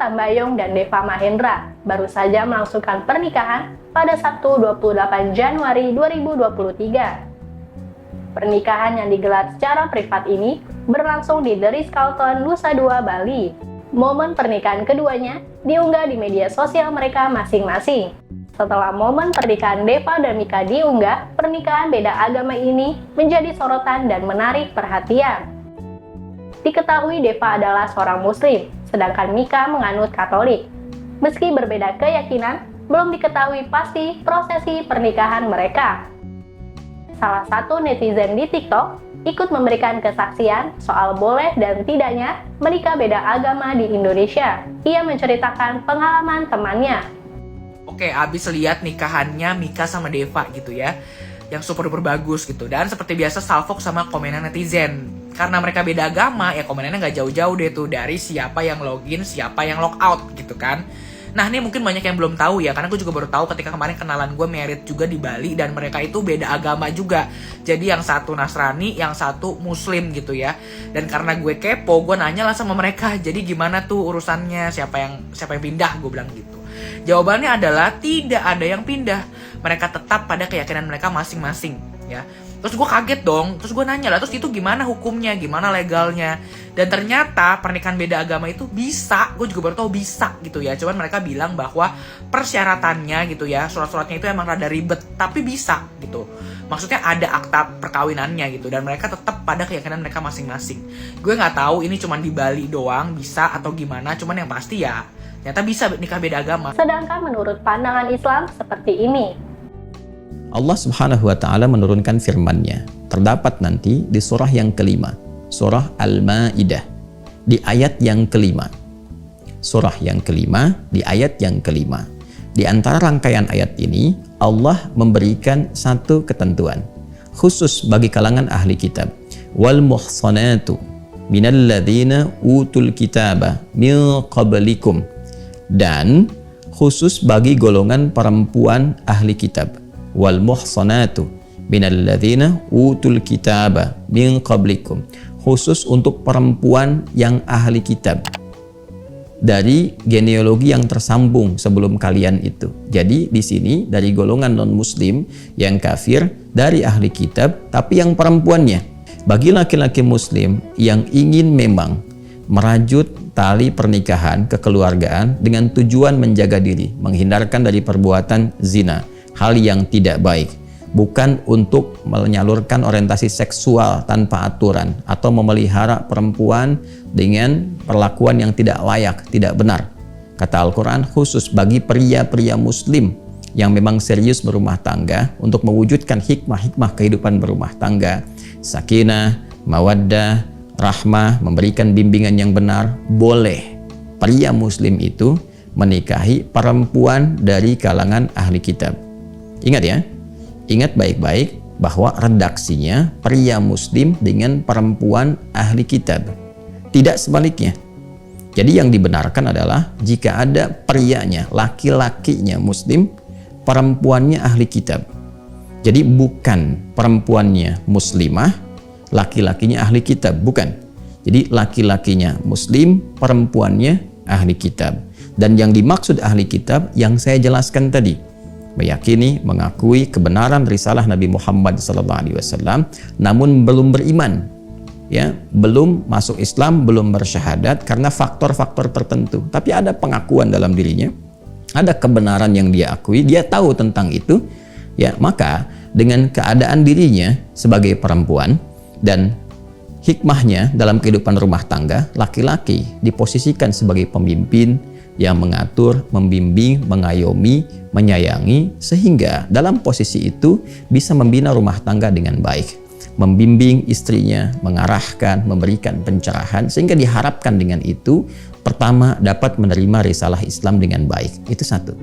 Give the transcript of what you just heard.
Tambayong dan Deva Mahendra baru saja melangsungkan pernikahan pada Sabtu 28 Januari 2023. Pernikahan yang digelar secara privat ini berlangsung di The Ritz-Carlton, Nusa Dua, Bali. Momen pernikahan keduanya diunggah di media sosial mereka masing-masing. Setelah momen pernikahan Deva dan Mika diunggah, pernikahan beda agama ini menjadi sorotan dan menarik perhatian. Diketahui Deva adalah seorang Muslim, sedangkan Mika menganut Katolik. Meski berbeda keyakinan, belum diketahui pasti prosesi pernikahan mereka. Salah satu netizen di TikTok ikut memberikan kesaksian soal boleh dan tidaknya menikah beda agama di Indonesia. Ia menceritakan pengalaman temannya. Oke, abis lihat nikahannya Mika sama Deva gitu ya, yang super bagus gitu. Dan seperti biasa salfok sama komenan netizen. Karena mereka beda agama, ya komenannya nggak jauh-jauh deh tuh dari siapa yang login, siapa yang log out gitu kan. Nah ini mungkin banyak yang belum tahu ya, karena gue juga baru tahu ketika kemarin kenalan gue merit juga di Bali, dan mereka itu beda agama juga. Jadi yang satu Nasrani, yang satu Muslim gitu ya. Dan karena gue kepo, gue nanya lah sama mereka, jadi gimana tuh urusannya, siapa yang pindah, gue bilang gitu. Jawabannya adalah tidak ada yang pindah, mereka tetap pada keyakinan mereka masing-masing ya. Terus gue kaget dong, terus gue nanya lah, terus itu gimana hukumnya, gimana legalnya. Dan ternyata pernikahan beda agama itu bisa, gue juga baru tahu bisa gitu ya. Cuman mereka bilang bahwa persyaratannya gitu ya, surat-suratnya itu emang rada ribet, tapi bisa gitu. Maksudnya ada akta perkawinannya gitu, dan mereka tetap pada keyakinan mereka masing-masing. Gue gak tahu ini cuman di Bali doang bisa atau gimana, cuman yang pasti ya ternyata bisa nikah beda agama. Sedangkan menurut pandangan Islam seperti ini. Allah Subhanahu wa Ta'ala menurunkan firman-Nya. Terdapat nanti di surah yang kelima, surah Al-Maidah, di ayat yang kelima. Surah yang kelima, di ayat yang kelima. Di antara rangkaian ayat ini, Allah memberikan satu ketentuan khusus bagi kalangan ahli kitab. Wal muhsanatu minal ladzina utul kitaba min qablikum. Dan khusus bagi golongan perempuan ahli kitab. Wal muhsanatu minal ladzina utul kitaba min qablikum, khusus untuk perempuan yang ahli kitab dari genealogi yang tersambung sebelum kalian itu. Jadi di sini dari golongan non muslim yang kafir, dari ahli kitab, tapi yang perempuannya. Bagi laki-laki muslim yang ingin memang merajut tali pernikahan kekeluargaan dengan tujuan menjaga diri, menghindarkan dari perbuatan zina, hal yang tidak baik, bukan untuk menyalurkan orientasi seksual tanpa aturan atau memelihara perempuan dengan perlakuan yang tidak layak, tidak benar. Kata Al-Quran, khusus bagi pria-pria muslim yang memang serius berumah tangga untuk mewujudkan hikmah-hikmah kehidupan berumah tangga, sakinah, mawaddah, rahmah, memberikan bimbingan yang benar, boleh pria muslim itu menikahi perempuan dari kalangan ahli kitab. Ingat ya, ingat baik-baik bahwa redaksinya pria muslim dengan perempuan ahli kitab, tidak sebaliknya. Jadi yang dibenarkan adalah jika ada prianya, laki-lakinya muslim, perempuannya ahli kitab. Jadi bukan perempuannya muslimah, laki-lakinya ahli kitab, bukan. Jadi laki-lakinya muslim, perempuannya ahli kitab. Dan yang dimaksud ahli kitab yang saya jelaskan tadi, meyakini, mengakui kebenaran risalah Nabi Muhammad SAW, namun belum beriman, ya, belum masuk Islam, belum bersyahadat karena faktor-faktor tertentu. Tapi ada pengakuan dalam dirinya, ada kebenaran yang dia akui, dia tahu tentang itu, ya, maka dengan keadaan dirinya sebagai perempuan dan hikmahnya dalam kehidupan rumah tangga, laki-laki diposisikan sebagai pemimpin yang mengatur, membimbing, mengayomi, menyayangi, sehingga dalam posisi itu bisa membina rumah tangga dengan baik, membimbing istrinya, mengarahkan, memberikan pencerahan, sehingga diharapkan dengan itu pertama dapat menerima risalah Islam dengan baik. Itu satu.